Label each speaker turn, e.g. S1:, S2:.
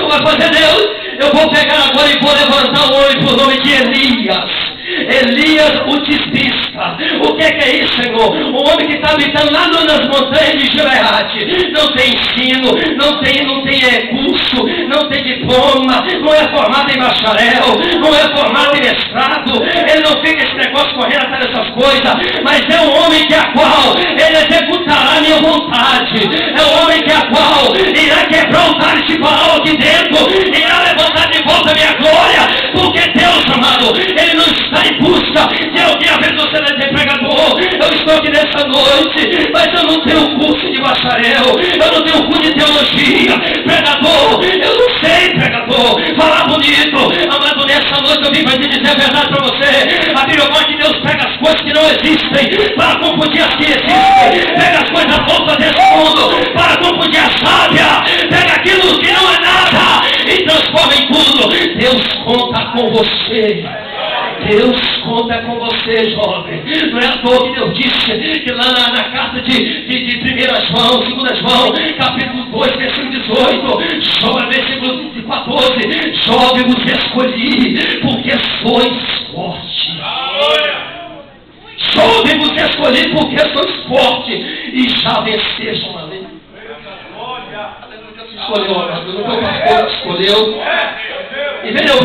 S1: que vai fazer Deus? Eu vou pegar agora e vou levantar um homem por nome de Elias. Elias, o tisbista. O que é isso, Senhor? Um homem que está habitando lá nas montanhas de Gileade. Não tem ensino, não tem curso, não tem diploma, não é formado em bacharel, não é formado em mestrado. Ele não fica esse negócio correndo atrás dessas coisas, mas é um homem que a qual ele executará a minha vontade. É um homem que a qual irá quebrar o altar de Baal aqui dentro, irá levantar de volta a minha glória, porque Deus, amado, ele não está em busca de alguém. A vez você deve ser pregador, eu estou aqui nessa noite, mas eu não tenho curso de bacharel, eu não tenho curso de teologia. Pregador, eu não sei, pregador, falar bonito. Amado, nessa noite eu vim para te dizer a verdade para você. A Bíblia fala que Deus pega as coisas que não existem para confundir as que existem. Pega as coisas loucas desse mundo para confundir a sábia. Pega aquilo que não é nada e transforma em tudo. Deus conta com você. Deus conta com você, jovem. Não é à toa que Deus disse que lá na carta de 1 João, 2 João, capítulo 2, versículo 18, jovem, versículo 14, jovem, vos escolhi, porque sois forte. Jovem, vos escolhi, porque sois forte, e já vencejam a lei. Escolheu, o pastor escolheu. E venha